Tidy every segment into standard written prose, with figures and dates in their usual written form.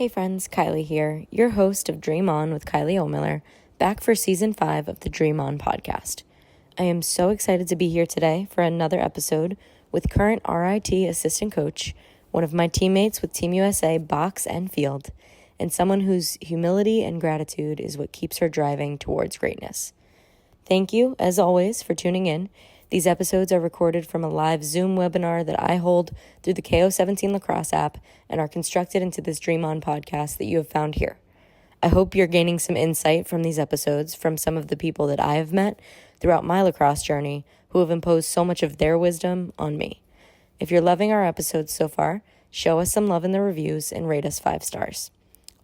Hey friends, Kylie here, your host of Dream On with Kylie O'Miller, back for Season 5 of the Dream On podcast. I am so excited to be here today for another episode with current RIT assistant coach, one of my teammates with Team USA Box and Field, and someone whose humility and gratitude is what keeps her driving towards greatness. Thank you, as always, for tuning in. These episodes are recorded from a live Zoom webinar that I hold through the KO17 Lacrosse app and are constructed into this Dream On podcast that you have found here. I hope you're gaining some insight from these episodes from some of the people that I have met throughout my lacrosse journey who have imposed so much of their wisdom on me. If you're loving our episodes so far, show us some love in the reviews and rate us 5 stars.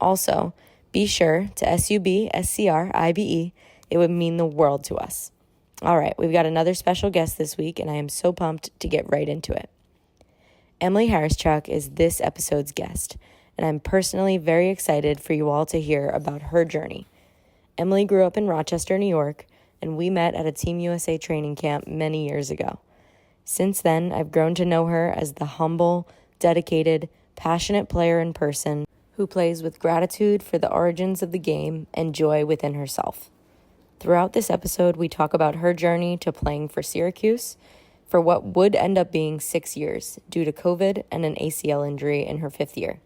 Also, be sure to SUBSCRIBE. It would mean the world to us. All right, we've got another special guest this week, and I am so pumped to get right into it. Emily Hawryschuk is this episode's guest, and I'm personally very excited for you all to hear about her journey. Emily grew up in Rochester, New York, and we met at a Team USA training camp many years ago. Since then, I've grown to know her as the humble, dedicated, passionate player in person who plays with gratitude for the origins of the game and joy within herself. Throughout this episode, we talk about her journey to playing for Syracuse for what would end up being 6 years due to COVID and an ACL injury in her 5th year.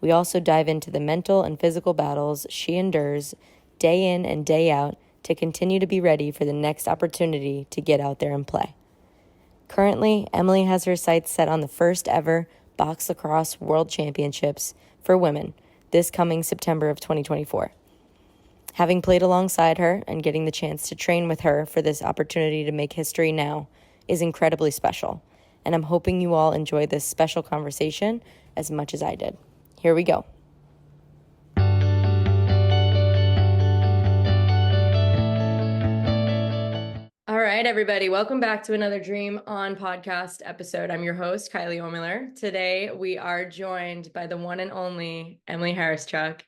We also dive into the mental and physical battles she endures day in and day out to continue to be ready for the next opportunity to get out there and play. Currently, Emily has her sights set on the first ever Box Lacrosse World Championships for women this coming September of 2024. Having played alongside her and getting the chance to train with her for this opportunity to make history now is incredibly special, and I'm hoping you all enjoy this special conversation as much as I did. Here we go. All right, everybody, welcome back to another Dream On podcast episode. I'm your host, Kylie O'Miller. Today, we are joined by the one and only Emily Hawryschuk.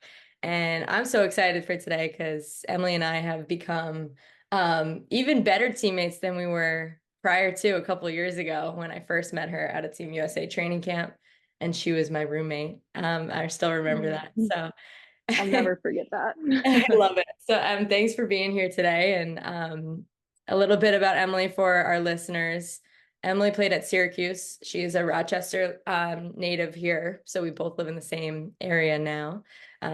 And I'm so excited for today because Emily and I have become even better teammates than we were prior to a couple of years ago when I first met her at a Team USA training camp, and she was my roommate. I still remember that. So I'll never forget that. I love it. So thanks for being here today. And a little bit about Emily for our listeners. Emily played at Syracuse. She's a Rochester native here, so we both live in the same area now.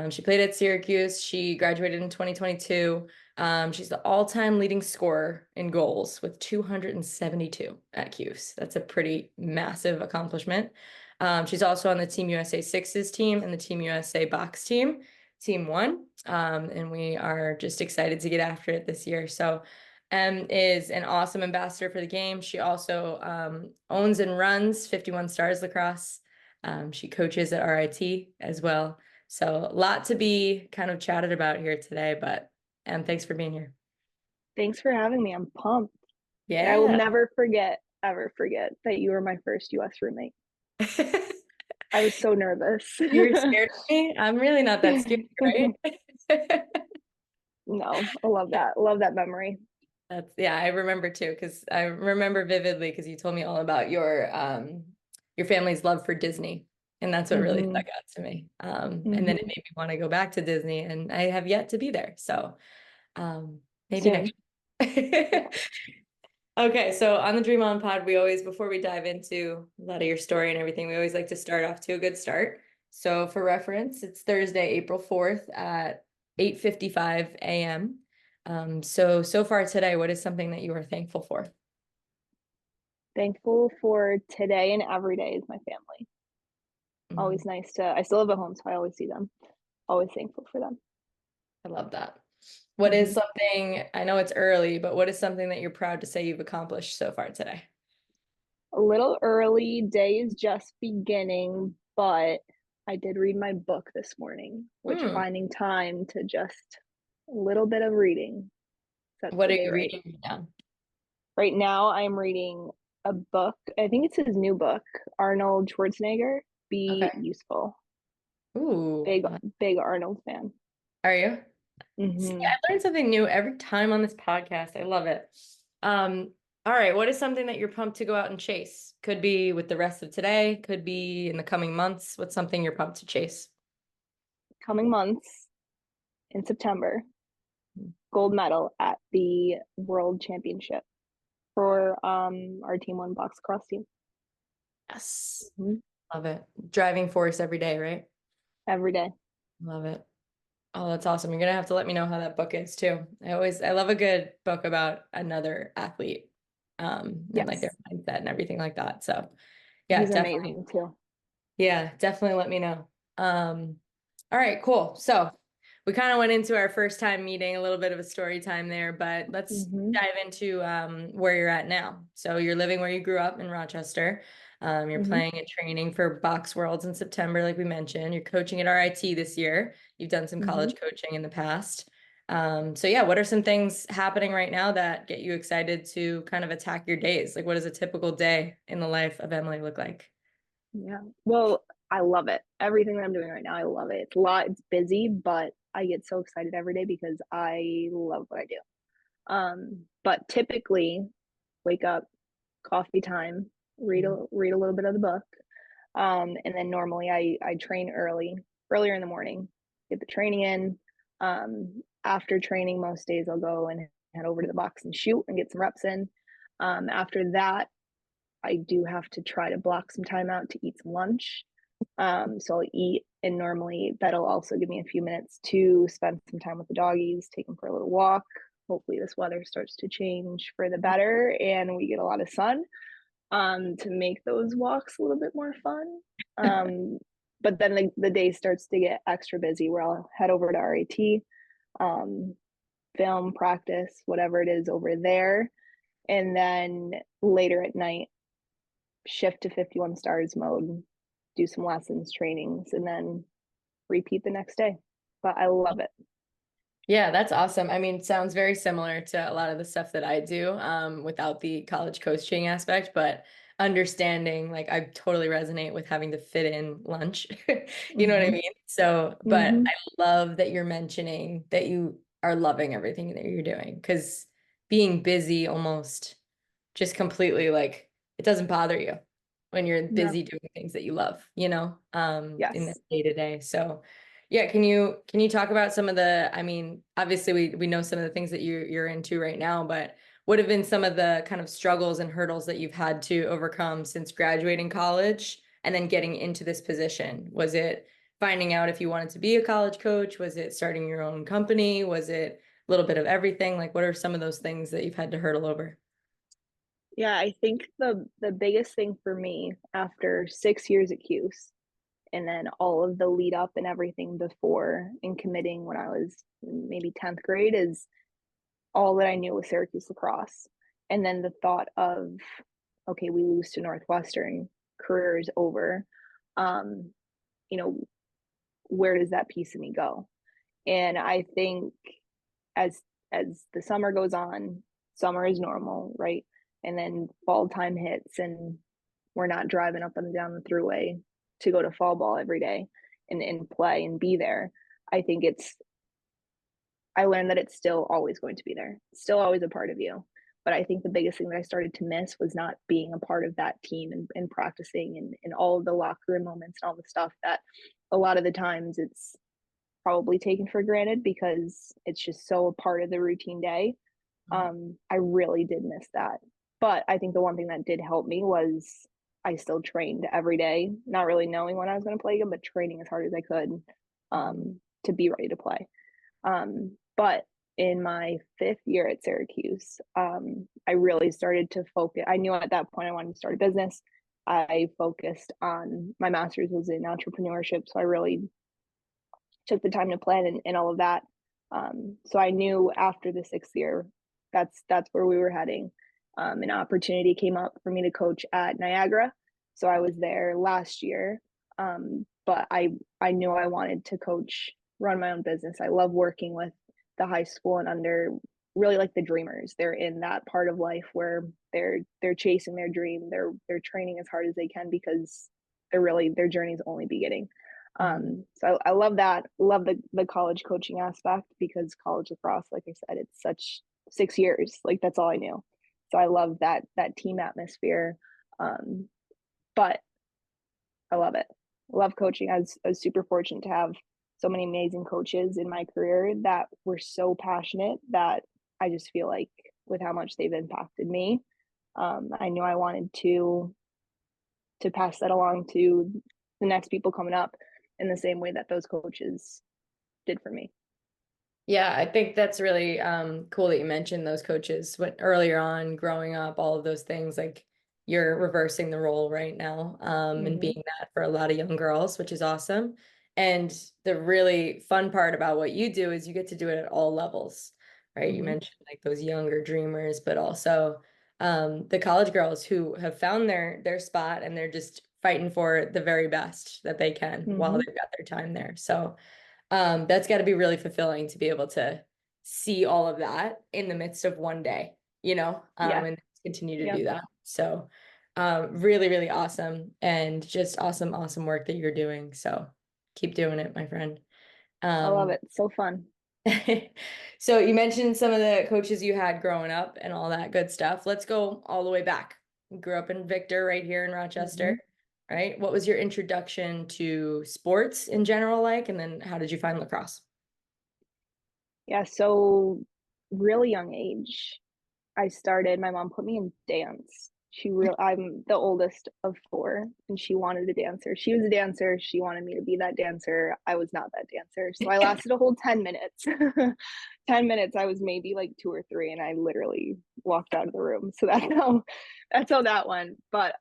She played at Syracuse. She graduated in 2022. She's the all-time leading scorer in goals with 272 at Cuse. That's a pretty massive accomplishment. She's also on the Team USA Sixes team and the Team USA Box team, Team 1, and we are just excited to get after it this year. So is an awesome ambassador for the game. She also owns and runs 51 Stars Lacrosse. She coaches at RIT as well. So a lot to be kind of chatted about here today, but thanks for being here. Thanks for having me. I'm pumped. Yeah. I will never ever forget that you were my first US roommate. I was so nervous. You were scared of me? I'm really not that scared, right? No, I love that. I love that memory. Yeah, I remember too, because I remember vividly because you told me all about your family's love for Disney, and that's what really stuck out to me. And then it made me want to go back to Disney, and I have yet to be there. So maybe next year. Okay, so on the Dream On Pod, we always, before we dive into a lot of your story and everything, we always like to start off to a good start. So for reference, it's Thursday, April 4th at 8:55 a.m. So far today, what is something that you are thankful for? Thankful for today and every day is my family. Always nice I still live at home, so I always see them. Always thankful for them. I love that. What is something, I know it's early, but what is something that you're proud to say you've accomplished so far today? A little early, day is just beginning, but I did read my book this morning, which finding time to just a little bit of reading. What are you reading now? Right now, I'm reading a book. I think it's his new book, Arnold Schwarzenegger, Be Useful. Ooh. Big Arnold fan. Are you? See, I learn something new every time on this podcast. I love it. All right, what is something that you're pumped to go out and chase? Could be with the rest of today, could be in the coming months. What's something you're pumped to chase? coming months in September, gold medal at the World Championship for our team one box lacrosse team. Yes. Love it. Driving force every day, right? Every day. Love it. Oh, that's awesome. You're gonna have to let me know how that book is too. I love a good book about another athlete, and like their Yes. mindset and everything like that. So yeah, He's definitely. amazing too. Yeah, definitely let me know. All right, cool. So we kind of went into our first time meeting, a little bit of a story time there, but let's dive into where you're at now. So you're living where you grew up in Rochester. You're playing and training for Box Worlds in September, like we mentioned. You're coaching at RIT this year. You've done some college coaching in the past. So yeah, what are some things happening right now that get you excited to kind of attack your days? Like what does a typical day in the life of Emily look like? Yeah. Well, I love it. Everything that I'm doing right now, I love it. It's a lot, it's busy, but I get so excited every day because I love what I do. But typically wake up, coffee time, read a little bit of the book. And then normally I train earlier in the morning, get the training in. After training, most days I'll go and head over to the box and shoot and get some reps in. After that, I do have to try to block some time out to eat some lunch. So I'll eat, and normally that'll also give me a few minutes to spend some time with the doggies, take them for a little walk. Hopefully, this weather starts to change for the better and we get a lot of sun to make those walks a little bit more fun. But then the day starts to get extra busy where I'll head over to RAT, film, practice, whatever it is over there. And then later at night, shift to 51 stars mode, do some lessons, trainings, and then repeat the next day. But I love it. Yeah, that's awesome. I mean, sounds very similar to a lot of the stuff that I do, without the college coaching aspect, but understanding, like, I totally resonate with having to fit in lunch. You know what I mean? So, but I love that you're mentioning that you are loving everything that you're doing, because being busy almost just completely, like, it doesn't bother you when you're No. busy doing things that you love, in the Yes. day to day. So yeah, can you talk about some of the, I mean, obviously we know some of the things that you're into right now, but what have been some of the kind of struggles and hurdles that you've had to overcome since graduating college and then getting into this position? Was it finding out if you wanted to be a college coach? Was it starting your own company? Was it a little bit of everything? Like, what are some of those things that you've had to hurdle over? Yeah, I think the biggest thing for me after 6 years at Cuse and then all of the lead up and everything before and committing when I was maybe 10th grade is all that I knew was Syracuse lacrosse. And then the thought of, okay, we lose to Northwestern, career is over. Um, you know, where does that piece of me go? And I think as as the summer goes on, summer is normal, right? And then fall time hits and we're not driving up and down the thruway to go to fall ball every day and play and be there. I think I learned that it's still always going to be there. It's still always a part of you. But I think the biggest thing that I started to miss was not being a part of that team and practicing and all of the locker room moments and all the stuff that a lot of the times it's probably taken for granted because it's just so a part of the routine day. I really did miss that. But I think the one thing that did help me was I still trained every day, not really knowing when I was going to play again, but training as hard as I could to be ready to play. But in my 5th year at Syracuse, I really started to focus. I knew at that point I wanted to start a business. I focused on my master's was in entrepreneurship, so I really took the time to plan and all of that. So I knew after the 6th year, that's where we were heading. An opportunity came up for me to coach at Niagara, so I was there last year. But I knew I wanted to coach, run my own business. I love working with the high school and under, really like the dreamers. They're in that part of life where they're chasing their dream. They're training as hard as they can because their journey is only beginning. So I love that. Love the college coaching aspect because college lacrosse, like I said, it's such 6 years. Like that's all I knew. So I love that team atmosphere. But I love it. I love coaching. I was super fortunate to have so many amazing coaches in my career that were so passionate that I just feel like with how much they've impacted me, I knew I wanted to pass that along to the next people coming up in the same way that those coaches did for me. Yeah, I think that's really cool that you mentioned those coaches when earlier on growing up, all of those things like you're reversing the role right now and Mm-hmm. being that for a lot of young girls, which is awesome. And the really fun part about what you do is you get to do it at all levels, right? You Mm-hmm. mentioned like those younger dreamers, but also the college girls who have found their spot and they're just fighting for the very best that they can while Mm-hmm. they've got their time there. So that's got to be really fulfilling to be able to see all of that in the midst of one day, Yeah. and continue to Yep. do that. So, really, really awesome and just awesome, awesome work that you're doing. So keep doing it, my friend. I love Um, it. So fun. so you mentioned some of the coaches you had growing up and all that good stuff. Let's go all the way back. You grew up in Victor right here in Mm-hmm. Rochester, right? What was your introduction to sports in general like? And then how did you find lacrosse? Yeah. So really young age, my mom put me in dance. I'm the oldest of four, and she wanted a dancer. She was a dancer. She wanted me to be that dancer. I was not that dancer. So I lasted a whole 10 minutes. 10 minutes, I was maybe like two or three, and I literally walked out of the room. So that's how that went. But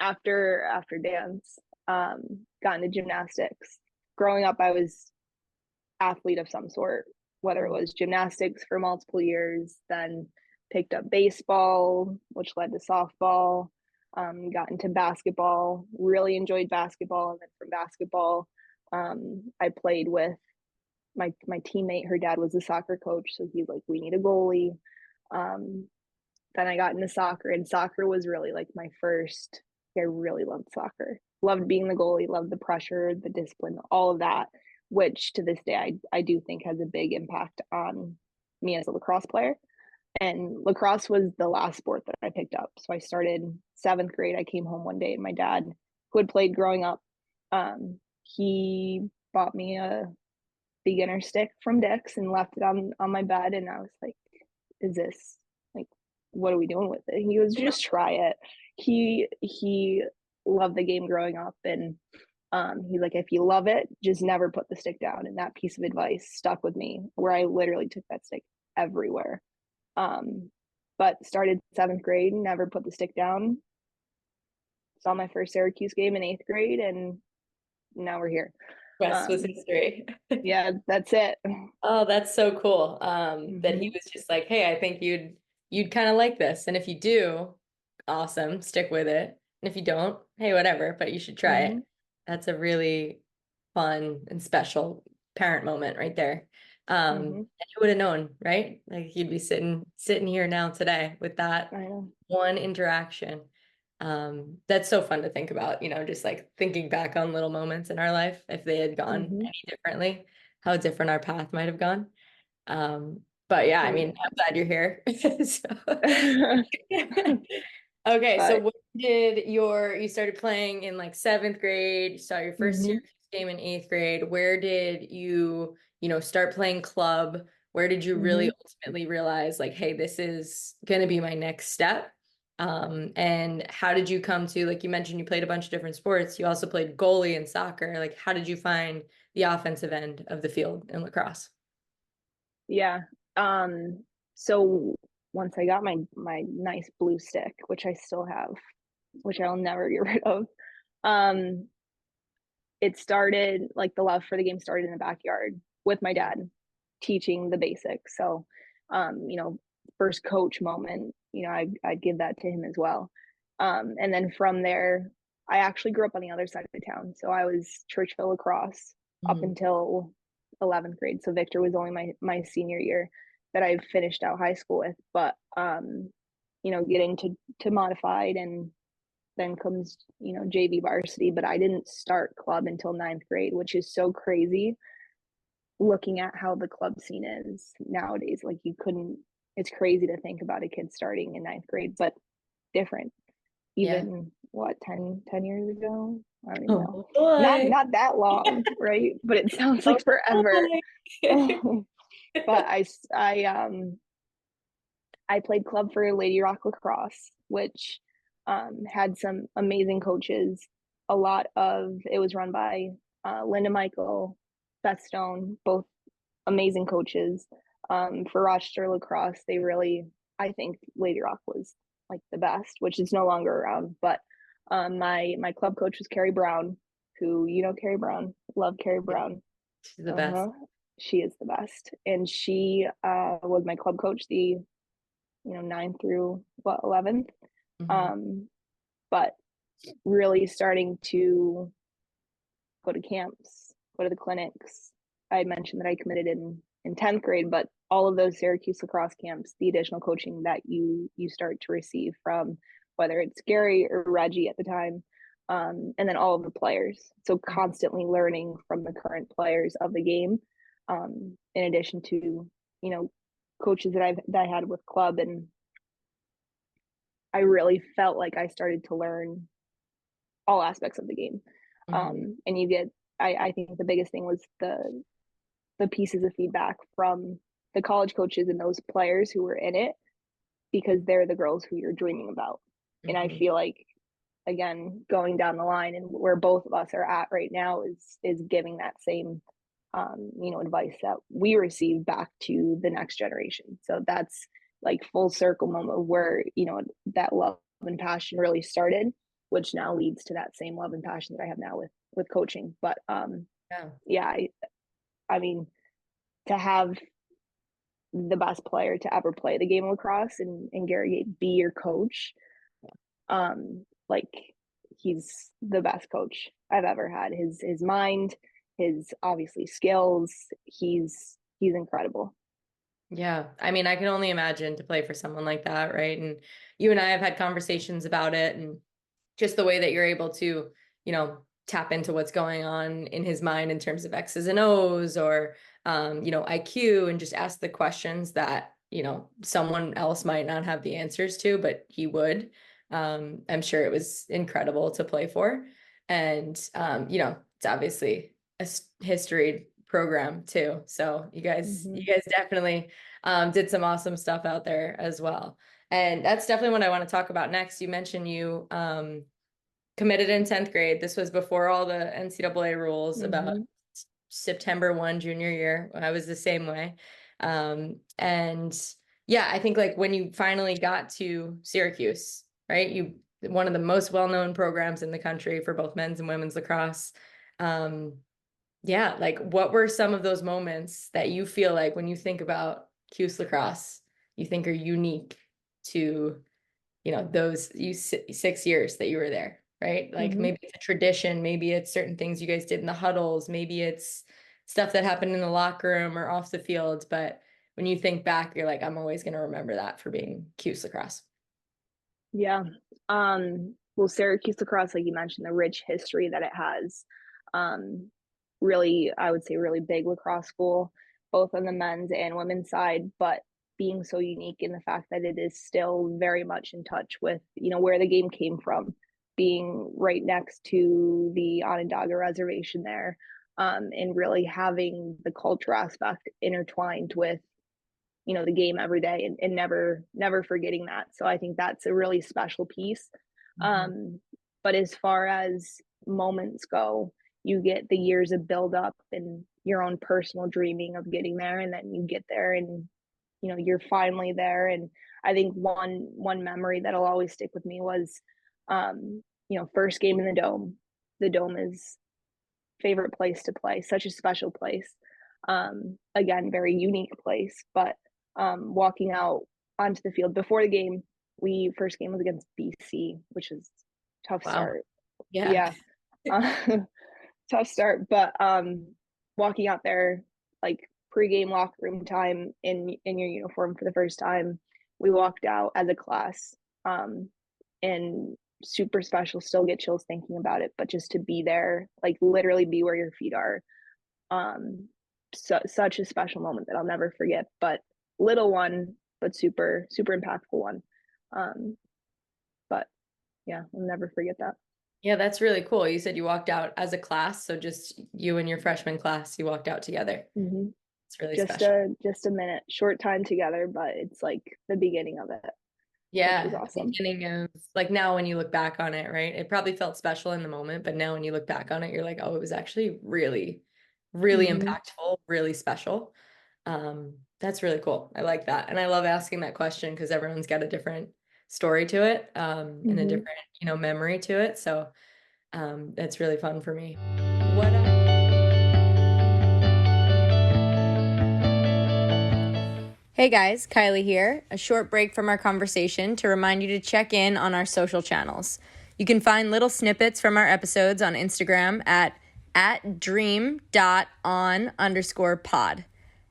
after dance, got into gymnastics. Growing up, I was athlete of some sort, whether it was gymnastics for multiple years, then picked up baseball, which led to softball, got into basketball, really enjoyed basketball. And then from basketball, I played with my teammate. Her dad was a soccer coach. So he's like, we need a goalie. Um, then I got into soccer, and soccer was really like my first. I really loved soccer. Loved being the goalie, loved the pressure, the discipline, all of that, which to this day I do think has a big impact on me as a lacrosse player. And lacrosse was the last sport that I picked up. So I started seventh grade. I came home one day, and my dad, who had played growing up, he bought me a beginner stick from Dick's and left it on my bed. And I was like, is this like, what are we doing with it? He was just try it. He loved the game growing up, and he's like, if you love it, just never put the stick down. And that piece of advice stuck with me, where I literally took that stick everywhere. um but started seventh grade, never put the stick down, saw my first Syracuse game in eighth grade, and now we're here. Rest was um history. yeah, that's it. Oh, that's so cool. That he Mm-hmm. was just like, hey, I think you'd kind of like this. And if you do, awesome, stick with it. And if you don't, hey, whatever, but you should try Mm-hmm. it. That's a really fun and special parent moment right there. Mm-hmm. And you would have known, right? Like you'd be sitting here now today with that I know. one interaction. That's so fun to think about, just like thinking back on little moments in our life, if they had gone Mm-hmm. any differently, how different our path might have gone. But yeah, I Oh mean, I'm glad you're here. So yeah. okay, so But when you started playing in like seventh grade, you saw your first mm-hmm. Syracuse game in eighth grade. Where did you start playing club? Where did you Mm-hmm. really ultimately realize like, hey, this is gonna be my next step? And how did you come to, like you mentioned, you played a bunch of different sports. You also played goalie in soccer. Like, how did you find the offensive end of the field in lacrosse? Yeah. So once I got my nice blue stick, which I still have, which I'll never get rid of, um, it started like the love for the game started in the backyard with my dad teaching the basics. So, first coach moment, I'd give that to him as well. And then from there, I actually grew up on the other side of the town. So I was Churchville lacrosse up Mhm. until 11th grade. So Victor was only my senior year that I finished out high school with. But, getting to modified, and then comes, JV varsity, but I didn't start club until ninth grade, which is so crazy looking at how the club scene is nowadays. It's crazy to think about a kid starting in ninth grade, but different. even what, 10 years ago? I don't even know. Oh boy. Not that long, right? But it sounds like forever. Boy. But I played club for Lady Rock Lacrosse, which had some amazing coaches. A lot of it was run by Linda Michael, Beth Stone, both amazing coaches. For Rochester Lacrosse, they really, I think Lady Rock was like the best, which is no longer around. But my club coach was Carrie Brown, who Carrie Brown, love Carrie Brown. She's the best. Uh-huh. She is the best, and she was my club coach the 9 through 11th. Mm-hmm. But really starting to go to camps, go to the clinics. I had mentioned that I committed in 10th grade, but all of those Syracuse lacrosse camps, the additional coaching that you start to receive from whether it's Gary or Reggie at the time, and then all of the players. So constantly learning from the current players of the game, in addition to coaches that I had with club, and I really felt like I started to learn all aspects of the game. Mm-hmm. And you get, I think the biggest thing was the pieces of feedback from the college coaches and those players who were in it, because they're the girls who you're dreaming about. And I Mm-hmm. feel like, again, going down the line and where both of us are at right now is giving that same advice that we receive back to the next generation. So that's like full circle moment where that love and passion really started, which now leads to that same love and passion that I have now with coaching. But Yeah. yeah, I mean, to have the best player to ever play the game of lacrosse and Gary be your coach, like he's the best coach I've ever had. His mind, his obviously skills, he's incredible. Yeah. I mean, I can only imagine to play for someone like that, right? And you and I have had conversations about it, and just the way that you're able to, tap into what's going on in his mind in terms of X's and O's, or, IQ, and just ask the questions that, someone else might not have the answers to, but he would. I'm sure it was incredible to play for. And, it's obviously a history program too. So Mm-hmm. you guys definitely did some awesome stuff out there as well. And that's definitely what I want to talk about next. You mentioned you committed in 10th grade. This was before all the NCAA rules about Mm-hmm. September 1 junior year. I was the same way. And yeah, I think like when you finally got to Syracuse, right? One of the most well-known programs in the country for both men's and women's lacrosse. Yeah, like what were some of those moments that you feel like when you think about Cuse lacrosse, you think are unique to, those 6 years that you were there, right? Like Mm-hmm. maybe it's a tradition, maybe it's certain things you guys did in the huddles, maybe it's stuff that happened in the locker room or off the field. But when you think back, you're like, I'm always going to remember that for being Cuse lacrosse. Yeah. Well, Syracuse lacrosse, like you mentioned, the rich history that it has. Um, Really, I would say really big lacrosse school, both on the men's and women's side, but being so unique in the fact that it is still very much in touch with, where the game came from, being right next to the Onondaga Reservation there, and really having the culture aspect intertwined with the game every day, and never forgetting that. So I think that's a really special piece. Mhm. But as far as moments go, you get the years of build up and your own personal dreaming of getting there, and then you get there and you're finally there. And I think one memory that'll always stick with me was first game in the dome. The dome is favorite place to play, such a special place. Again, very unique place, but walking out onto the field before the game, we first game was against BC, which is tough Wow. start. Yeah. Yeah, uh, tough start. But walking out there, like pregame locker room time in your uniform for the first time, we walked out as a class, and super special. Still get chills thinking about it, but just to be there, like literally be where your feet are, such a special moment that I'll never forget. But little one, but super super impactful one. Um, but yeah, I'll never forget that. Yeah, that's really cool. You said you walked out as a class, so just you and your freshman class, you walked out together. Mm-hmm. It's really Just special. a minute, short time together, but it's like the beginning of it, which was Yeah, the awesome. beginning of like now when you look back on it, right? It probably felt special in the moment, but now when you look back on it, you're like, oh, it was actually really, really Mm-hmm. impactful, really special. That's really cool. I like that. And I love asking that question because everyone's got a different story to it, and a Mm-hmm. different, memory to it. So that's really fun for me. Hey guys, Kylie here. A short break from our conversation to remind you to check in on our social channels. You can find little snippets from our episodes on Instagram at dream.on_pod.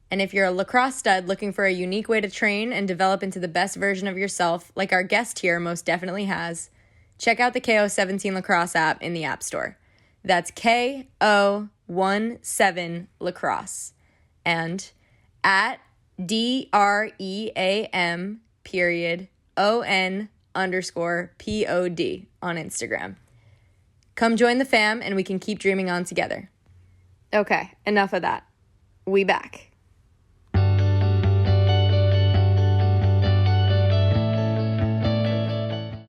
And if you're a lacrosse stud looking for a unique way to train and develop into the best version of yourself, like our guest here most definitely has, check out the KO17 Lacrosse app in the App Store. That's KO17 Lacrosse. And at DREAM_ON_POD on Instagram. Come join the fam and we can keep dreaming on together. Okay, enough of that. We back.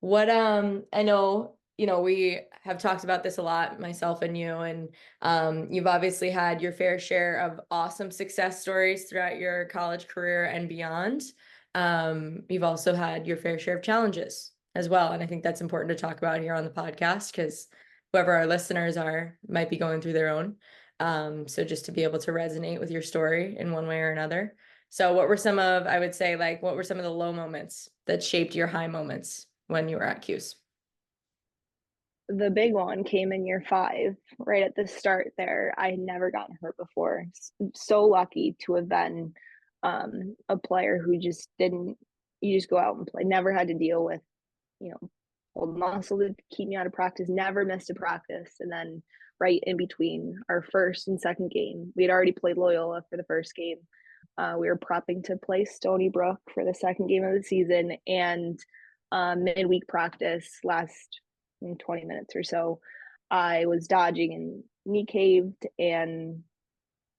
What I know, we have talked about this a lot, myself and you, and you've obviously had your fair share of awesome success stories throughout your college career and beyond. You've also had your fair share of challenges as well, and I think that's important to talk about here on the podcast because whoever our listeners are might be going through their own. So just to be able to resonate with your story in one way or another. So what were some of, I would say, like, what were some of the low moments that shaped your high moments when you were at Cuse? The big one came in year 5, right at the start there. I had never gotten hurt before. So lucky to have been a player who just didn't, you just go out and play. Never had to deal with, old muscle to keep me out of practice, never missed a practice. And then right in between our first and second game, we had already played Loyola for the first game. We were prepping to play Stony Brook for the second game of the season. And midweek practice, last 20 minutes or so, I was dodging and knee caved, and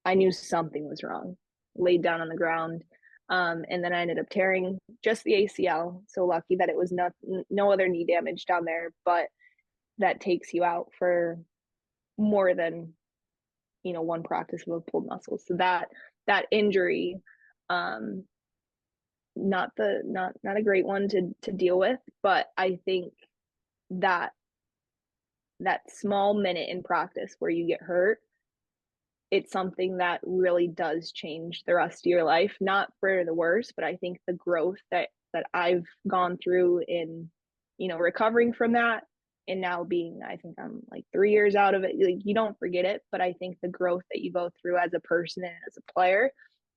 I knew something was wrong. Laid down on the ground, and then I ended up tearing just the ACL. So lucky that it was no other knee damage down there, but that takes you out for more than one practice with pulled muscles. So that injury, um, not a great one to deal with, but I think that that small minute in practice where you get hurt, it's something that really does change the rest of your life, not for the worse, but I think the growth that I've gone through in, recovering from that, and now being, I think I'm like 3 years out of it, like, you don't forget it, but I think the growth that you go through as a person and as a player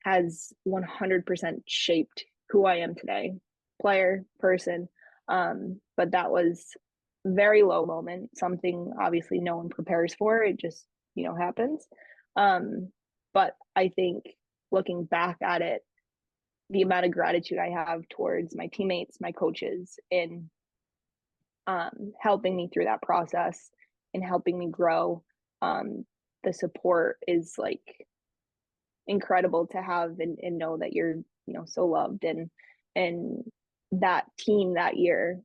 has 100% shaped who I am today, player, person. But that was very low moment, something obviously no one prepares for. It just, happens. Um, but I think looking back at it, the amount of gratitude I have towards my teammates, my coaches, in helping me through that process and helping me grow. The support is like incredible to have, and know that you're, so loved, and that team that year,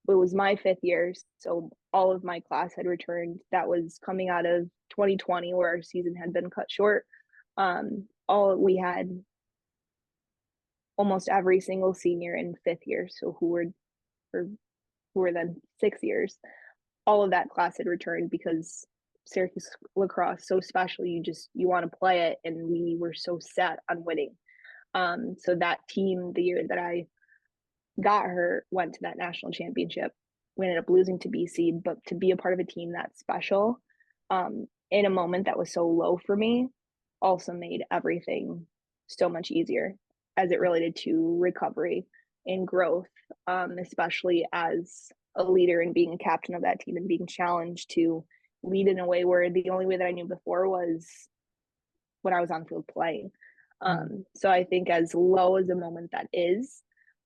it was my 5th year, so all of my class had returned. That was coming out of 2020 where our season had been cut short. All we had almost every single senior in 5th year, so or who were then 6 years. All of that class had returned because Syracuse lacrosse so special. You want to play it, and we were so set on winning. So that team, the year that I got hurt, went to that national championship. We ended up losing to BC, but to be a part of a team that special, in a moment that was so low for me, also made everything so much easier as it related to recovery and growth, especially as a leader and being a captain of that team and being challenged to lead in a way where the only way that I knew before was when I was on field playing. So I think as low as a moment that is,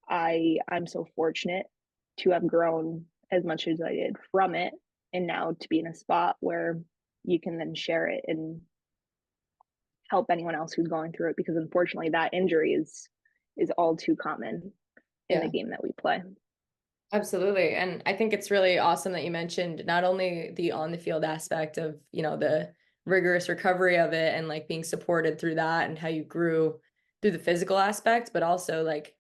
I'm so fortunate to have grown as much as I did from it, and now to be in a spot where you can then share it and help anyone else who's going through it, because unfortunately that injury is all too common in the Yeah. game that we play. Absolutely. And I think it's really awesome that you mentioned not only the on the field aspect of, the rigorous recovery of it and like being supported through that and how you grew through the physical aspect, but also like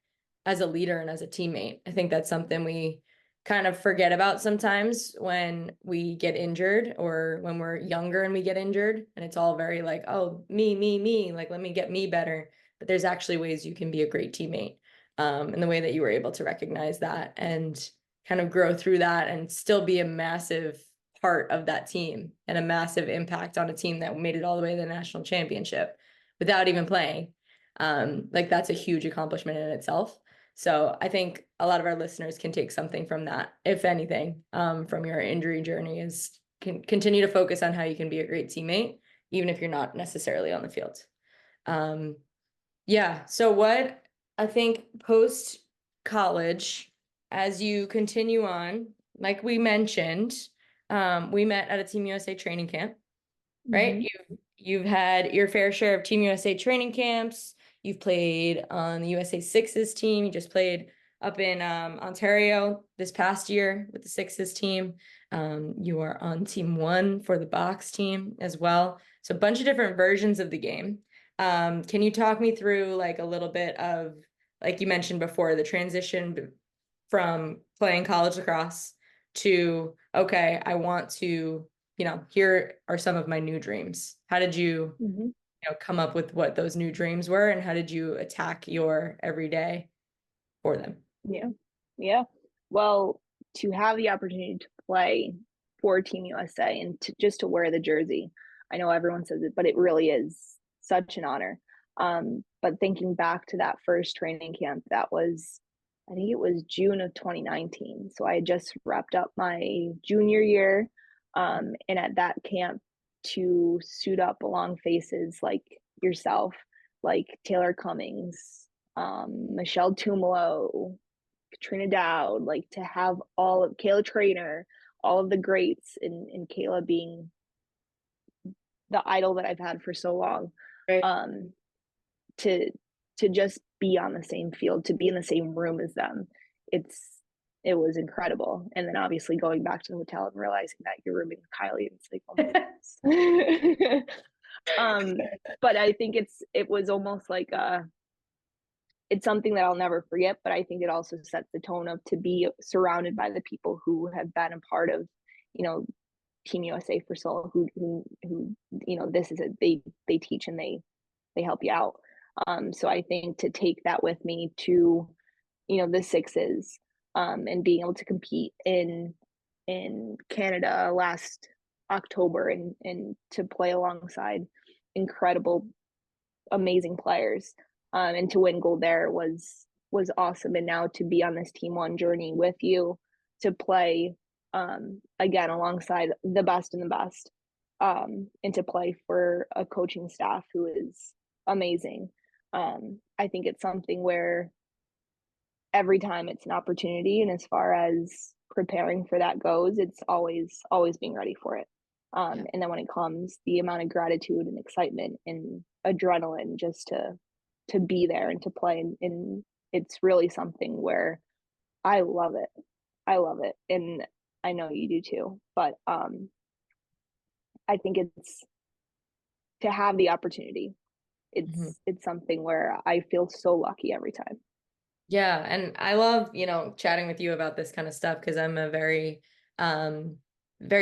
as a leader and as a teammate. I think that's something we kind of forget about sometimes when we get injured or when we're younger and we get injured. And it's all very like, oh, me, like, let me get me better. But there's actually ways you can be a great teammate, and the way that you were able to recognize that and kind of grow through that and still be a massive part of that team and a massive impact on a team that made it all the way to the national championship without even playing. Like that's a huge accomplishment in itself. So I think a lot of our listeners can take something from that, if anything, from your injury journey is can continue to focus on how you can be a great teammate, even if you're not necessarily on the field. Yeah. So what I think post college, as you continue on, like we mentioned, we met at a Team USA training camp, right? Mm-hmm. You've had your fair share of Team USA training camps. You've played on the USA Sixes team. You just played up in Ontario this past year with the Sixes team. You are on Team One for the box team as well. So a bunch of different versions of the game. Can you talk me through like a little bit of, like you mentioned before, the transition from playing college lacrosse to, okay, I want to, here are some of my new dreams. How did you, Mm-hmm. come up with what those new dreams were, and how did you attack your everyday for them? Yeah. Yeah. Well, to have the opportunity to play for Team USA and to just to wear the jersey, I know everyone says it, but it really is such an honor. But thinking back to that first training camp, that was, I think it was June of 2019. So I had just wrapped up my junior year. And at that camp, to suit up along faces like yourself, like Taylor Cummings, Michelle Tumalo, Katrina Dowd, like to have all of Kayla Trainer, all of the greats, and Kayla being the idol that I've had for so long, Right. um, to just be on the same field, to be in the same room as them, it was incredible. And then obviously going back to the hotel and realizing that you're rooming with Kylie, it's like, oh my goodness. um, but I think it was almost like it's something that I'll never forget, but I think it also sets the tone of to be surrounded by the people who have been a part of, you know, Team USA for so who this is it. They teach and they help you out. So I think to take that with me to, the sixes, and being able to compete in Canada last October and to play alongside incredible, amazing players, and to win gold there was awesome. And now to be on this Team One journey with you, to play again alongside the best and the best, and to play for a coaching staff who is amazing. I think it's something where every time it's an opportunity, and as far as preparing for that goes, it's always being ready for it. Yeah. And then when it comes, the amount of gratitude and excitement and adrenaline just to be there and to play, and it's really something where I love it. I love it, and I know you do too. But I think it's to have the opportunity. Mhm. It's something where I feel so lucky every time. Yeah, and I love, chatting with you about this kind of stuff because I'm a very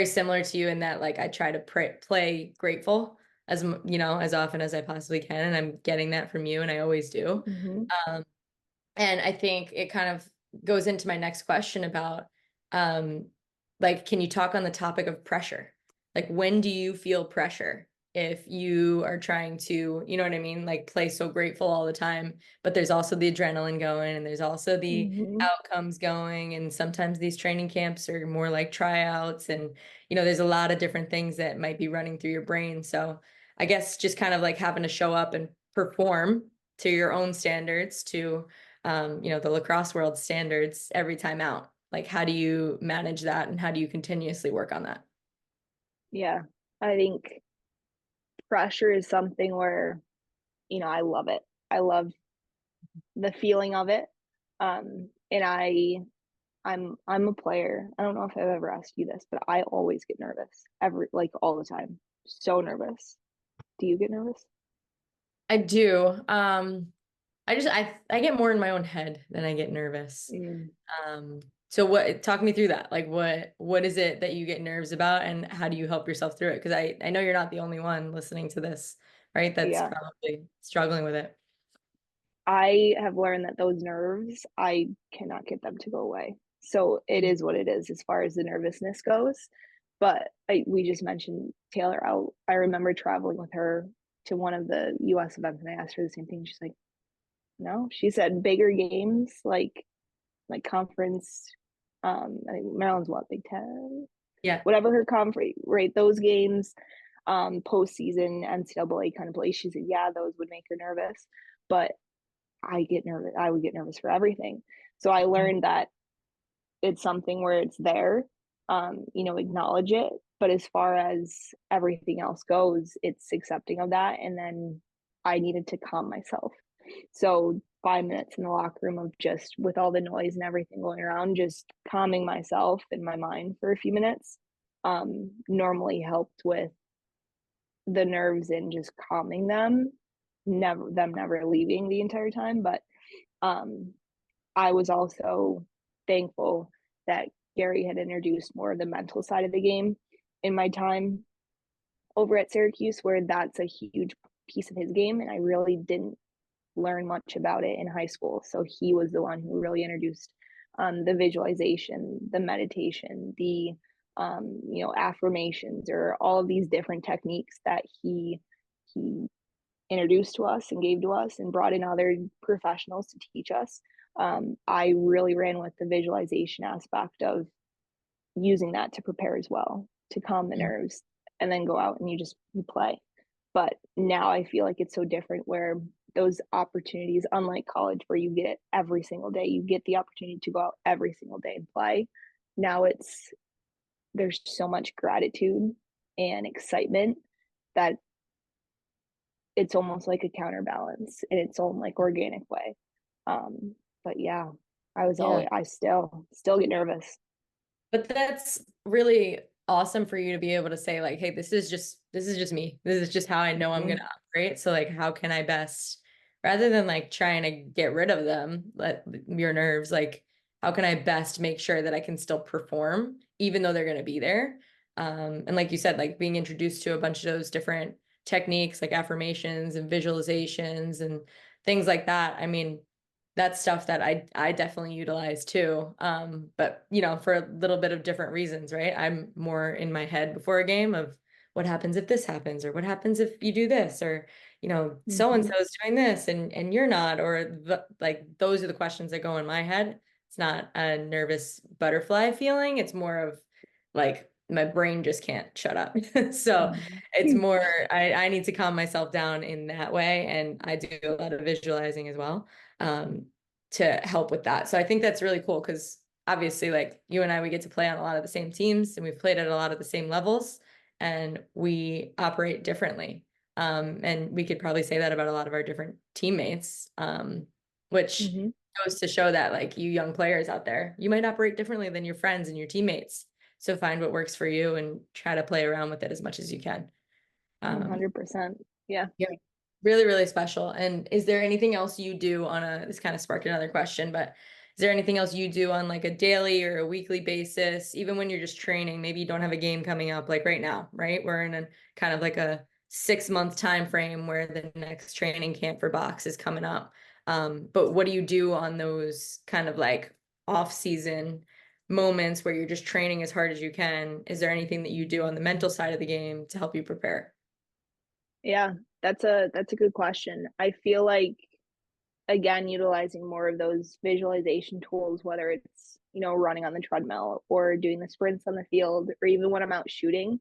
similar to you in that like I try to play grateful as often as I possibly can, and I'm getting that from you, and I always do. Mm-hmm. Um, and I think it kind of goes into my next question about, um, like, can you talk on the topic of pressure? Like, when do you feel pressure if you are trying to, you know what I mean? Like, play so grateful all the time, but there's also the adrenaline going and there's also the Mm-hmm. outcomes going. And sometimes these training camps are more like tryouts. And, there's a lot of different things that might be running through your brain. So I guess just kind of like having to show up and perform to your own standards, to the lacrosse world standards every time out. Like, how do you manage that and how do you continuously work on that? Yeah. I think pressure is something where, I love it. I love the feeling of it. And I'm a player. I don't know if I've ever asked you this, but I always get nervous. Like all the time. So nervous. Do you get nervous? I do. I get more in my own head than I get nervous. Mm, Um, so talk me through that. Like what is it that you get nerves about and how do you help yourself through it? Because I know you're not the only one listening to this, right? That's yeah. probably struggling with it. I have learned that those nerves, I cannot get them to go away. So it is what it is as far as the nervousness goes. But we just mentioned Taylor out. I remember traveling with her to one of the US events and I asked her the same thing. She's like, no, she said bigger games like conference. I think Maryland's what, Big Ten? Yeah. Whatever her conference, right? Those games, postseason NCAA kind of play. She said, yeah, those would make her nervous. But I get nervous. I would get nervous for everything. So I learned that it's something where it's there, acknowledge it. But as far as everything else goes, it's accepting of that. And then I needed to calm myself. So 5 minutes in the locker room of just with all the noise and everything going around, just calming myself and my mind for a few minutes normally helped with the nerves and just calming them, never leaving the entire time. But um, I was also thankful that Gary had introduced more of the mental side of the game in my time over at Syracuse, where that's a huge piece of his game. And I really didn't learn much about it in high school. So he was the one who really introduced the visualization, the meditation, the affirmations, or all of these different techniques that he introduced to us and gave to us and brought in other professionals to teach us. I really ran with the visualization aspect of using that to prepare as well, to calm the nerves, and then go out and you play. But now I feel like it's so different where those opportunities, unlike college where you get it every single day, you get the opportunity to go out every single day and play. Now there's so much gratitude and excitement that it's almost like a counterbalance in its own like organic way. But yeah, Yeah. I still get nervous. But that's really awesome for you to be able to say like, hey, this is just me. This is just how I know I'm Mm-hmm. gonna operate. So like how can I best rather than like trying to get rid of them, let your nerves, like how can I best make sure that I can still perform even though they're gonna be there? And like you said, like being introduced to a bunch of those different techniques like affirmations and visualizations and things like that. I mean, that's stuff that I definitely utilize too. But for a little bit of different reasons, right? I'm more in my head before a game of what happens if this happens, or what happens if you do this, or so and Mm-hmm. so is doing this and you're not, or like those are the questions that go in my head. It's not a nervous butterfly feeling. It's more of like my brain just can't shut up. So it's Mm-hmm. more I need to calm myself down in that way. And I do a lot of visualizing as well um, to help with that. So I think that's really cool because obviously, like you and I, we get to play on a lot of the same teams and we've played at a lot of the same levels and we operate differently. And we could probably say that about a lot of our different teammates, which Mm-hmm. goes to show that, like you young players out there, you might operate differently than your friends and your teammates. So find what works for you and try to play around with it as much as you can. Um, 100%. Yeah. yeah, really, really special. And is there anything else you do this kind of sparked another question, but is there anything else you do on like a daily or a weekly basis, even when you're just training? Maybe you don't have a game coming up like right now, right? We're in a kind of like a 6 month time frame where the next training camp for box is coming up. But what do you do on those kind of like off season moments where you're just training as hard as you can? Is there anything that you do on the mental side of the game to help you prepare? Yeah, that's a good question. I feel like again utilizing more of those visualization tools, whether it's, running on the treadmill or doing the sprints on the field or even when I'm out shooting,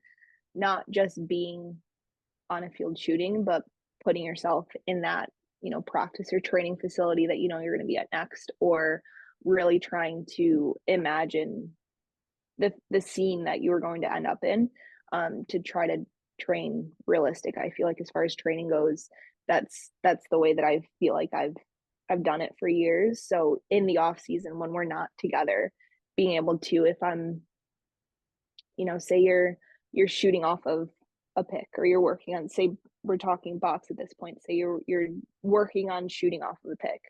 not just being on a field shooting, but putting yourself in that, practice or training facility that you're going to be at next, or really trying to imagine the scene that you were going to end up in, to try to train realistic. I feel like as far as training goes, that's the way that I feel like I've done it for years. So in the off season when we're not together, being able to, if I'm, say you're shooting off of a pick, or you're working on, say we're talking box at this point, say you're working on shooting off of a pick.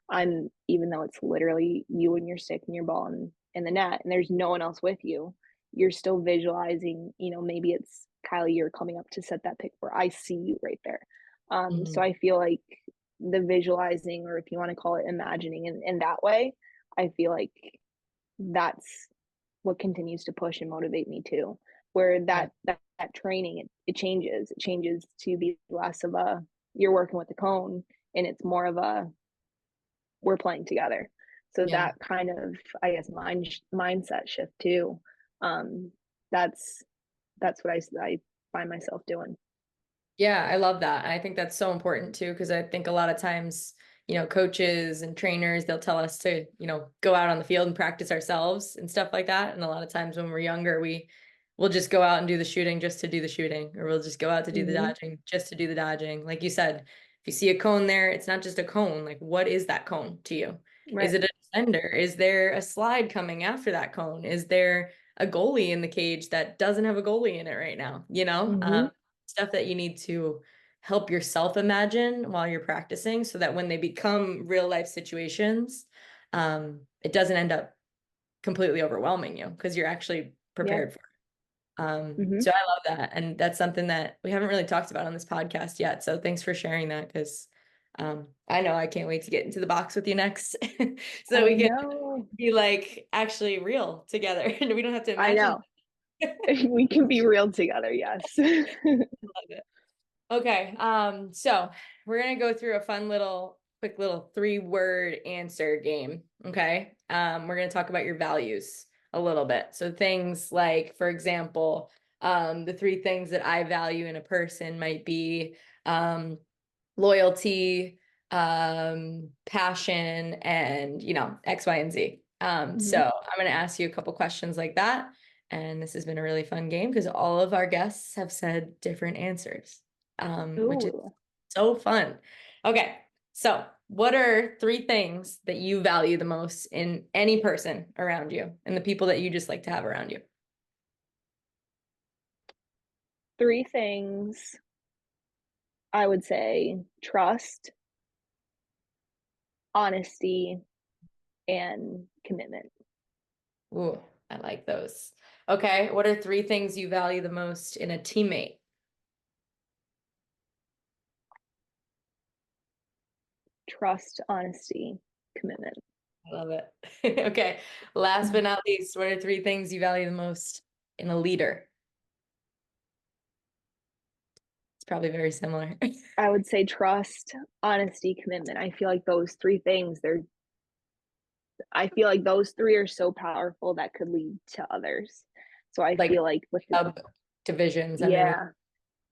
I'm, even though it's literally you and your stick and your ball in the net and there's no one else with you, you're still visualizing, maybe it's Kylie, you're coming up to set that pick where I see you right there. So I feel like the visualizing, or if you want to call it imagining in that way, I feel like that's what continues to push and motivate me too. Where that training, it changes to be less of a, you're working with the cone, and it's more of a, we're playing together. So Yeah. that kind of, I guess, mindset shift too. Um, that's that's what I find myself doing. Yeah, I love that. I think that's so important too, because I think a lot of times, coaches and trainers, they'll tell us to, go out on the field and practice ourselves and stuff like that. And a lot of times when we're younger, we'll just go out and do the shooting just to do the shooting, or we'll just go out to do the Mm-hmm. dodging just to do the dodging. Like you said, if you see a cone there, it's not just a cone. Like, what is that cone to you? Is Right. it a defender? Is there a slide coming after that cone? Is there a goalie in the cage that doesn't have a goalie in it right now? Mm-hmm. Stuff that you need to help yourself imagine while you're practicing, so that when they become real life situations, it doesn't end up completely overwhelming you because you're actually Yeah. prepared for it. Mm-hmm. So I love that. And that's something that we haven't really talked about on this podcast yet. So thanks for sharing that, because I know I can't wait to get into the box with you next so I we can know. be like actually real together and we don't have to I imagine. know. We can be real together. Yes. Love it. Okay, so we're gonna go through a quick little 3-word answer game. Okay. We're gonna talk about your values a little bit. So things like, for example, the 3 things that I value in a person might be loyalty, passion, and X, Y, and Z. So Mm-hmm. I'm gonna ask you a couple questions like that. And this has been a really fun game because all of our guests have said different answers, which is Ooh. so fun. Okay, so what are 3 things that you value the most in any person around you and the people that you just like to have around you? 3 things. I would say trust, honesty, and commitment. Ooh, I like those. Okay, what are 3 things you value the most in a teammate? Trust, honesty, commitment. I love it. Okay, last but not least, what are 3 things you value the most in a leader? It's probably very similar. I would say trust, honesty, commitment. I feel like those 3 things, I feel like those 3 are so powerful that could lead to others. So I Like feel like with divisions underneath. yeah,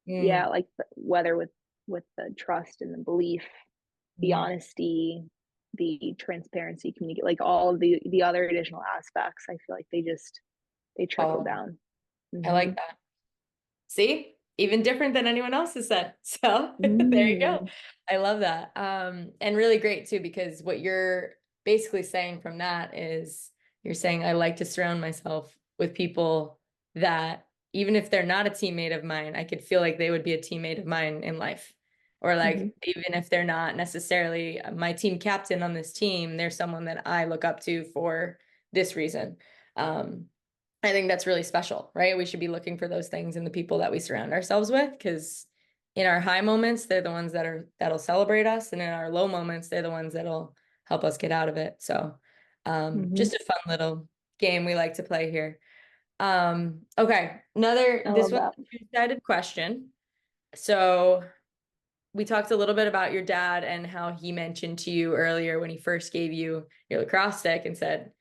Mm, yeah, like whether with the trust and the belief, the mm. honesty, the transparency, communicate, like all of the other additional aspects, I feel like they trickle Oh, down. I Mm-hmm. like that. See, even different than anyone else has said. So there you go. Mm. I love that. And really great too, because what you're basically saying from that is you're saying, I like to surround myself with people that, even if they're not a teammate of mine, I could feel like they would be a teammate of mine in life. Or Mm-hmm. like, even if they're not necessarily my team captain on this team, they're someone that I look up to for this reason. Um, I think that's really special, right? We should be looking for those things in the people that we surround ourselves with, because in our high moments, they're the ones that'll celebrate us, and in our low moments, they're the ones that'll help us get out of it. So, Mm-hmm. just a fun little game we like to play here. Okay, I this love one's that. a two-sided question. So we talked a little bit about your dad and how he mentioned to you earlier when he first gave you your lacrosse stick and said,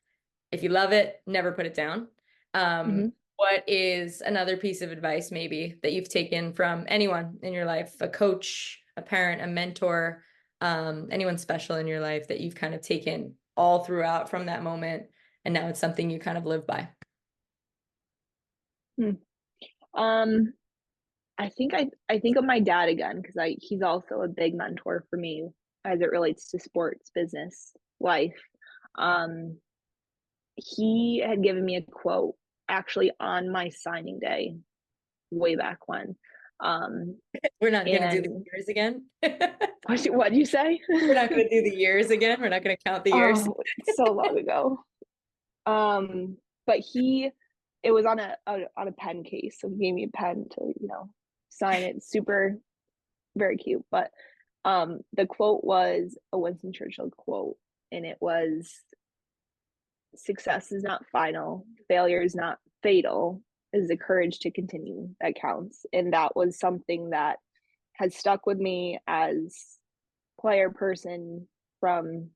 if you love it, never put it down. Mm-hmm. What is another piece of advice maybe that you've taken from anyone in your life, a coach, a parent, a mentor, anyone special in your life that you've kind of taken all throughout from that moment, and now it's something you kind of live by? Um, I think of my dad again because I he's also a big mentor for me as it relates to sports, business, life. Um, he had given me a quote actually on my signing day way back when. We're not going to do the And years again. what'd you say? We're not going to do the years again. We're not going to count the years. Oh, so long ago. But it was on a pen case, so he gave me a pen to, sign it. Super, very cute. But the quote was a Winston Churchill quote, and it was, "Success is not final, failure is not fatal. Is the courage to continue that counts." And that was something that has stuck with me as player person from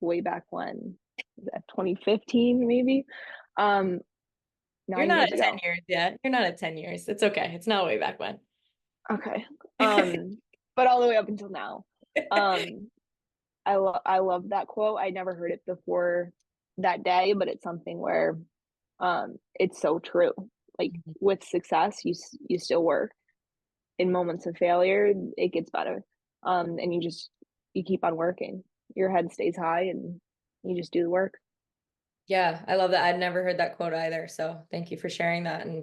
way back when, was that 2015 maybe, um You're 9 not years at 10 ago. years yet. You're not at 10 years. It's okay. It's not way back when. Okay. But all the way up until now. um I love that quote. I never heard it before that day, but it's something where it's so true. Like, with success, you still work. In moments of failure, it gets better. And you keep on working. Your head stays high and you just do the work. Yeah, I love that. I'd never heard that quote either. So thank you for sharing that, and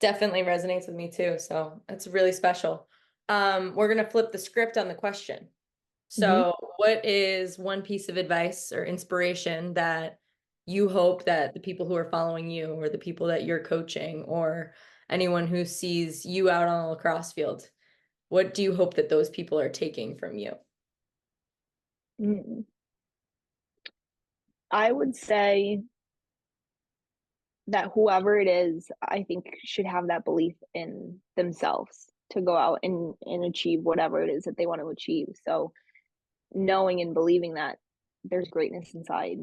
definitely resonates with me too. So it's really special. We're gonna flip the script on the question. Mm-hmm. So what is one piece of advice or inspiration that you hope that the people who are following you, or the people that you're coaching, or anyone who sees you out on a lacrosse field, what do you hope that those people are taking from you? Mm. I would say that whoever it is, I think, should have that belief in themselves to go out and achieve whatever it is that they want to achieve. So knowing and believing that there's greatness inside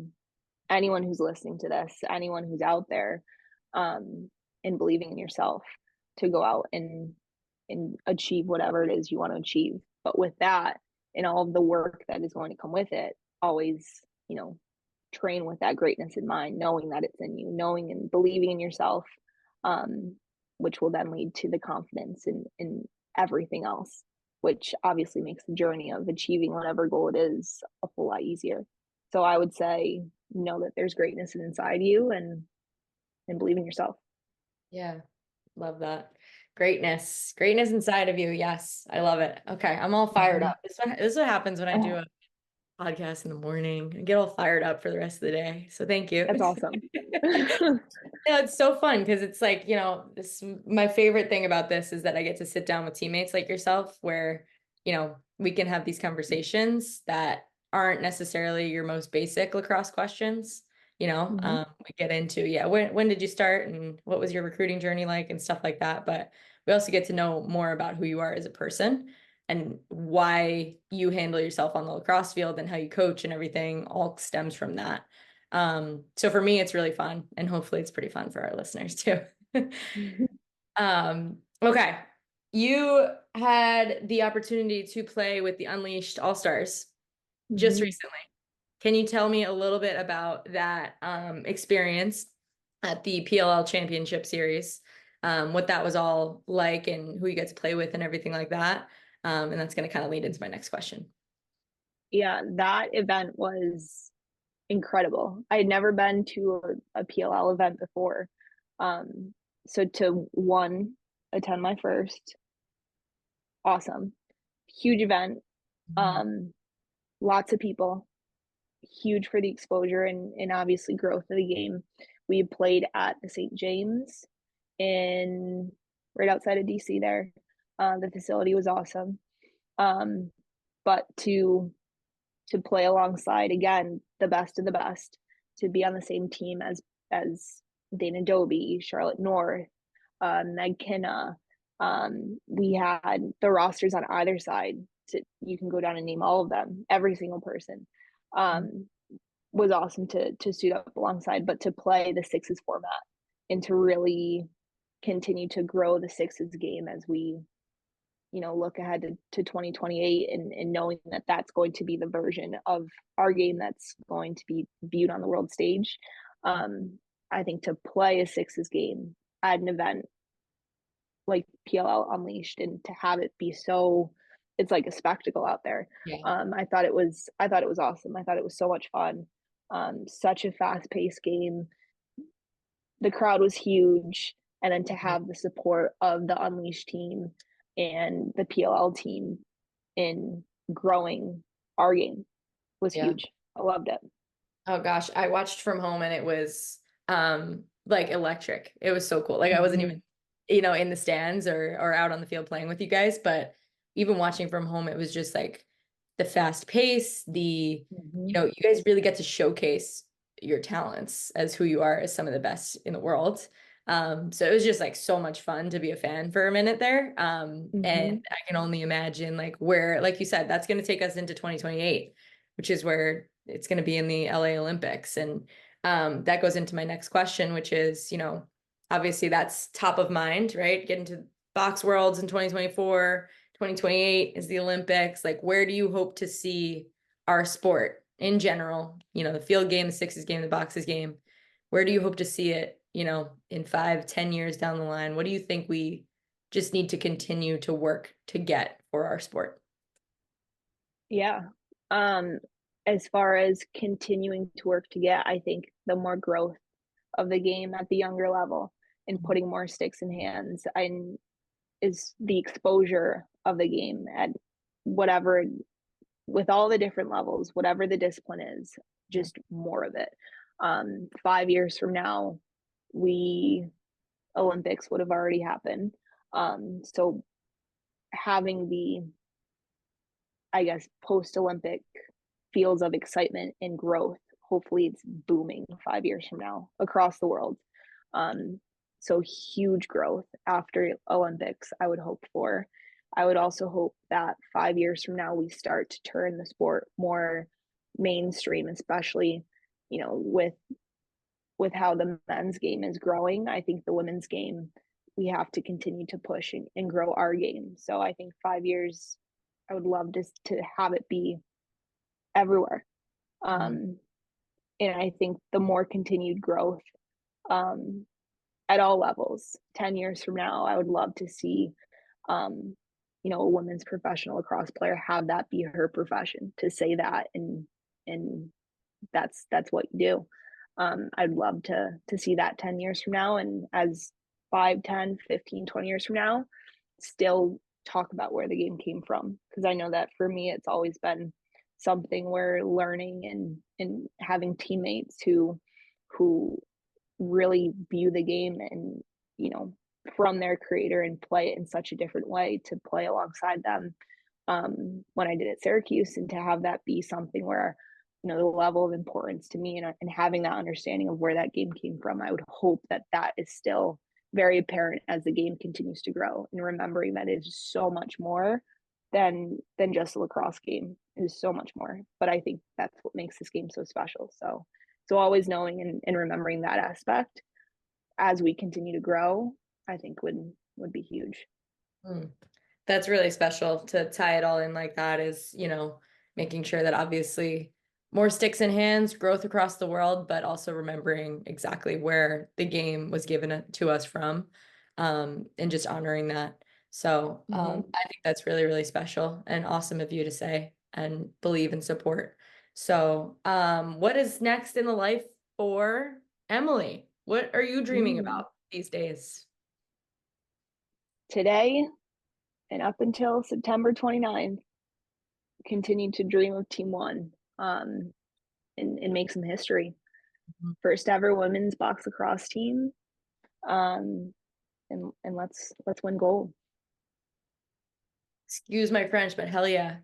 anyone who's listening to this, anyone who's out there, um, and believing in yourself to go out and achieve whatever it is you want to achieve. But with that and all of the work that is going to come with it, always, train with that greatness in mind, knowing that it's in you, knowing and believing in yourself, um, which will then lead to the confidence in everything else, which obviously makes the journey of achieving whatever goal it is a whole lot easier. So I would say, know that there's greatness inside you and believe in yourself. Yeah, love that. Greatness inside of you. Yes, I love it. Okay, I'm all fired Mm-hmm. up. This is what happens when I do a podcast in the morning. I get all fired up for the rest of the day. So thank you. That's awesome. No, it's so fun because it's like, this my favorite thing about this is that I get to sit down with teammates like yourself where, we can have these conversations that aren't necessarily your most basic lacrosse questions. Mm-hmm. We get into, yeah, when did you start and what was your recruiting journey like and stuff like that. But we also get to know more about who you are as a person and why you handle yourself on the lacrosse field and how you coach and everything all stems from that. So for me, it's really fun, and hopefully it's pretty fun for our listeners too. Okay. You had the opportunity to play with the Unleashed All-Stars just Mm-hmm. recently. Can you tell me a little bit about that experience at the PLL Championship Series, what that was all like and who you get to play with and everything like that? And that's going to kind of lead into my next question. Yeah, that event was incredible. I had never been to a PLL event before. Um, so to one, attend my first, awesome. Huge event. Um, Lots of people, huge for the exposure and obviously growth of the game. We played at the St. James in right outside of DC there. The facility was awesome. Um, but to play alongside again the best of the best, to be on the same team as Dana Dobie, Charlotte North, Meg Kinna. We had the rosters on either side. You can go down and name all of them, every single person. Um, was awesome to suit up alongside, but to play the sixes format and to really continue to grow the sixes game as we look ahead to 2028 and knowing that that's going to be the version of our game that's going to be viewed on the world stage. I think to play a sixes game at an event like PLL Unleashed and to have it be so, it's like a spectacle out there. Yeah. I thought it was awesome. I thought it was so much fun. Such a fast paced game. The crowd was huge, and then to have the support of the Unleashed team and the PLL team in growing our game was Yeah. huge. I loved it. Oh gosh, I watched from home and it was like electric. It was so cool. Like I wasn't even, in the stands or out on the field playing with you guys, but even watching from home, it was just like the fast pace, you guys really get to showcase your talents as who you are as some of the best in the world. So it was just like so much fun to be a fan for a minute there. And I can only imagine like where, like you said, that's going to take us into 2028, which is where it's going to be in the LA Olympics. And that goes into my next question, which is, obviously that's top of mind, right? Getting to Box Worlds in 2024, 2028 is the Olympics. Like, where do you hope to see our sport in general? The field game, the sixes game, the boxes game. Where do you hope to see it, in 5, 10 years down the line? What do you think we just need to continue to work to get for our sport? Yeah. As far as continuing to work to get, I think the more growth of the game at the younger level and putting more sticks in hands and is the exposure of the game at whatever, with all the different levels, whatever the discipline is, just more of it. 5 years from now, we Olympics would have already happened. So having the, I guess, post Olympic feels of excitement and growth. Hopefully, it's booming 5 years from now across the world. So huge growth after Olympics, I would hope for. I would also hope that 5 years from now, we start to turn the sport more mainstream, especially, with how the men's game is growing. I think the women's game, we have to continue to push and grow our game. So I think 5 years, I would love to have it be everywhere. And I think the more continued growth at all levels, 10 years from now, I would love to see, a women's professional lacrosse player have that be her profession, to say that and that's what you do. I'd love to see that 10 years from now, and as 5, 10, 15, 20 years from now, still talk about where the game came from. Because I know that for me, it's always been something we're learning and having teammates who really view the game and from their creator and play it in such a different way, to play alongside them when I did at Syracuse, and to have that be something where the level of importance to me and having that understanding of where that game came from. I would hope that that is still very apparent as the game continues to grow, and remembering that it is so much more than just a lacrosse game. It is so much more, but I think that's what makes this game so special. So always knowing and remembering that aspect as we continue to grow, I think would be huge. That's really special to tie it all in like that, is, making sure that obviously more sticks in hands, growth across the world, but also remembering exactly where the game was given to us from, and just honoring that. So I think that's really, really special and awesome of you to say and believe and support. So what is next in the life for Emily? What are you dreaming about these days? Today and up until September 29th, continue to dream of Team One, and make some history. First ever women's box lacrosse team, and let's win gold. Excuse my French, but hell yeah.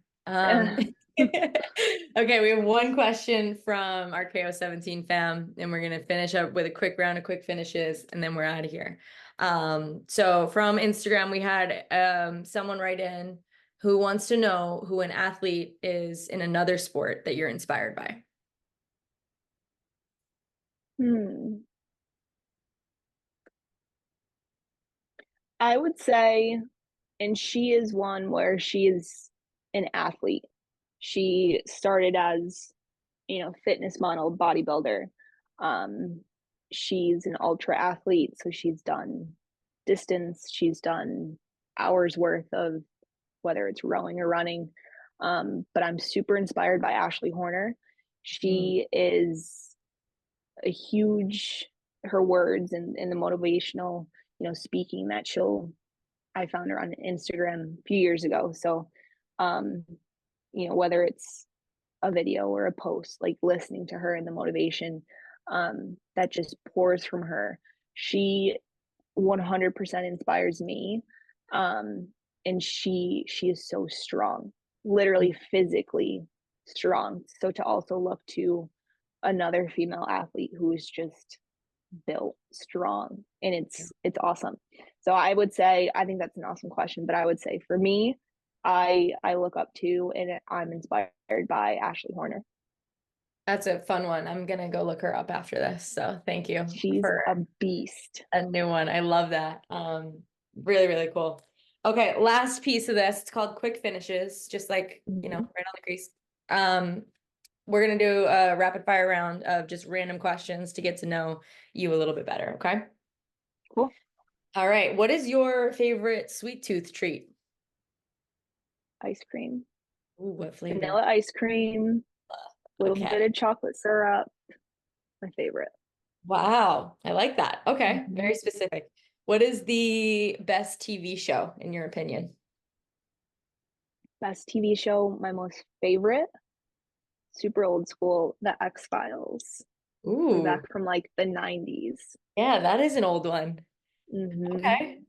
Okay, we have one question from our KO17 fam, and we're gonna finish up with a quick round of quick finishes, and then we're out of here. So from Instagram, we had someone write in who wants to know who an athlete is in another sport that you're inspired by. I would say And she is one where she is an athlete. She started as, fitness model, bodybuilder. Um, she's an ultra athlete, so she's done distance, she's done hours worth of whether it's rowing or running. But I'm super inspired by Ashley Horner. Mm. She is a huge, her words and the motivational, speaking that I found her on Instagram a few years ago. So, um, whether it's a video or a post, like listening to her and the motivation that just pours from her, she 100% inspires me. Um, and she is so strong, literally physically strong. So to also look to another female athlete who is just built strong, and it's awesome. So I would say, I think that's an awesome question, but I would say for me, I look up to and I'm inspired by Ashley Horner. That's a fun one. I'm gonna go look her up after this. So thank you She's for a beast. a new one. I love that. Really, really cool. Okay, last piece of this. It's called quick finishes, just like, right on the crease. We're gonna do a rapid fire round of just random questions to get to know you a little bit better, okay? Cool. All right. What is your favorite sweet tooth treat? Ice cream, Ooh, what flavor? vanilla ice cream, a little Okay. bit of chocolate syrup. My favorite. Wow. I like that. Okay. Mm-hmm. Very specific. What is the best TV show in your opinion? Best TV show, my most favorite, super old school, The X-Files. Way Ooh, back from like the 90s. yeah, that is an old one. Mm-hmm. Okay.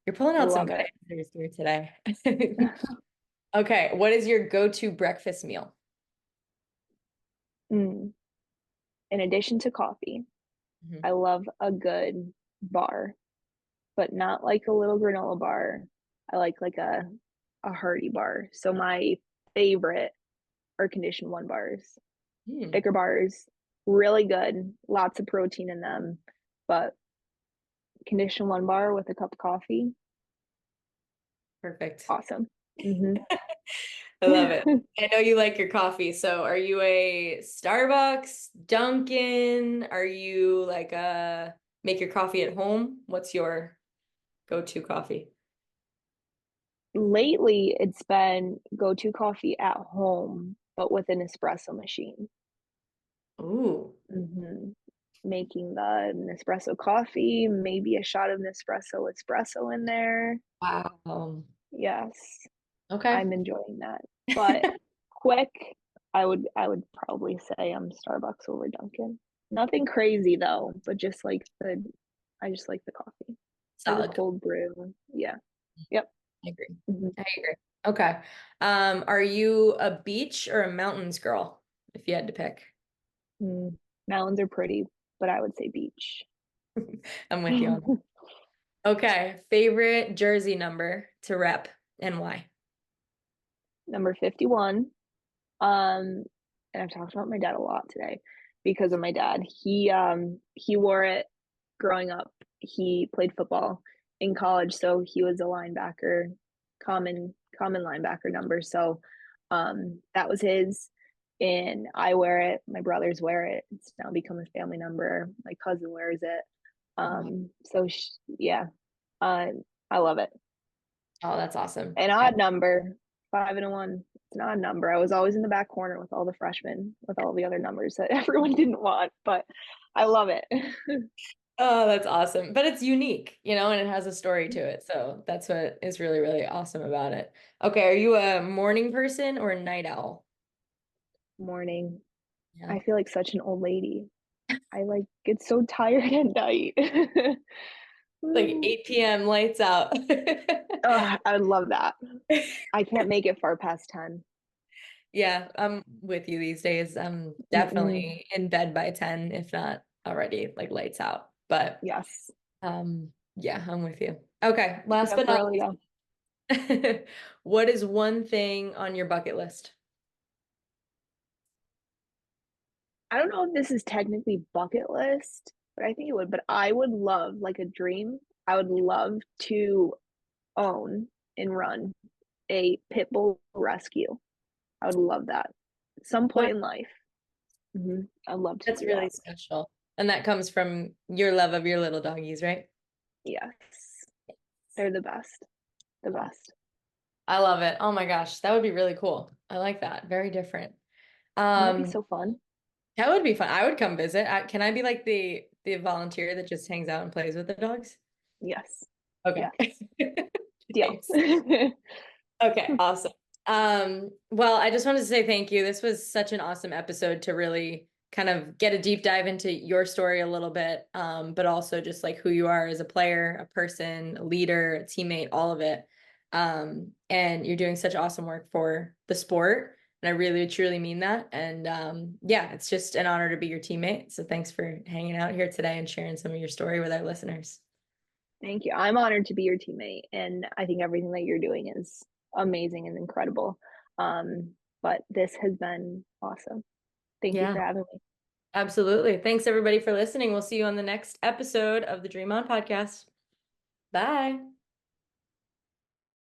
You're pulling I out some love good it. answers here today. Okay. What is your go-to breakfast meal? Mm. In addition to coffee, Mhm. I love a good bar, but not like a little granola bar. I like a hearty bar. So my favorite are conditioned one bars. Hmm. Thicker bars, really good, lots of protein in them, but conditioned one bar with a cup of coffee, Perfect. awesome. Hmm. I love it. I know you like your coffee. So are you a Starbucks, Dunkin'? Are you like a make your coffee at home? What's your go-to coffee? Lately, it's been go-to coffee at home, but with an espresso machine. Ooh, Hmm. Making the Nespresso coffee, maybe a shot of espresso in there. wow. Yes, Okay. I'm enjoying that. But quick, I would probably say I'm Starbucks over Dunkin'. Nothing crazy though, but I just like the coffee. Like a Solid. cold brew. Yeah. Yep. I agree. Hmm. I agree. Okay. Are you a beach or a mountains girl, if you had to pick? Mm. Mountains are pretty, but I would say beach. I'm with you on that. Okay. Favorite jersey number to rep and why? Number 51. Um, and I've talked about my dad a lot today because of my dad. He wore it growing up. He played football in college, so he was a linebacker, common linebacker number. So that was his. And I wear it, my brothers wear it. It's now become a family number. My cousin wears it. Oh, Yeah, uh, I love it. that's awesome. An odd number, 5 and a 1. It's an odd number. I was always in the back corner with all the freshmen, with all the other numbers that everyone didn't want, but I love it. Oh, that's awesome. But it's unique, and it has a story to it. So that's what is really, really awesome about it. Okay, are you a morning person or a night owl? Morning. Yeah. I feel like such an old lady. I like get so tired at night. Like 8 p.m. lights out. I would love that. I can't make it far past 10. Yeah, I'm with you these days. I'm Mm-mm. definitely in bed by 10, if not already, like lights out. But Yes. yeah, I'm with you. Okay, last Get up but not early though. least, what is one thing on your bucket list? I don't know if this is technically bucket list, but I think it would. But I would love, like a dream, I would love to own. and run a pit bull rescue. I would love that. At some Wow, point in life. I'd love to that's do really that. special. And that comes from your love of your little doggies, right? Yes. They're the best. The best. I love it. Oh my gosh, that would be really cool. I like that. Very different. Wouldn't that be Um, so fun? that would be fun. I would come visit. Can I be like the volunteer that just hangs out and plays with the dogs? Yes. Okay. Yes. Deal. Thanks. Okay, awesome. Well, I just wanted to say thank you. This was such an awesome episode to really kind of get a deep dive into your story a little bit, but also just like who you are as a player, a person, a leader, a teammate, all of it. And you're doing such awesome work for the sport. And I really, truly mean that. And yeah, it's just an honor to be your teammate. So thanks for hanging out here today and sharing some of your story with our listeners. Thank you. I'm honored to be your teammate, and I think everything that you're doing is amazing and incredible. But this has been awesome. Thank you Yeah. for having me. Absolutely. Thanks everybody for listening. We'll see you on the next episode of the Dream On podcast. Bye.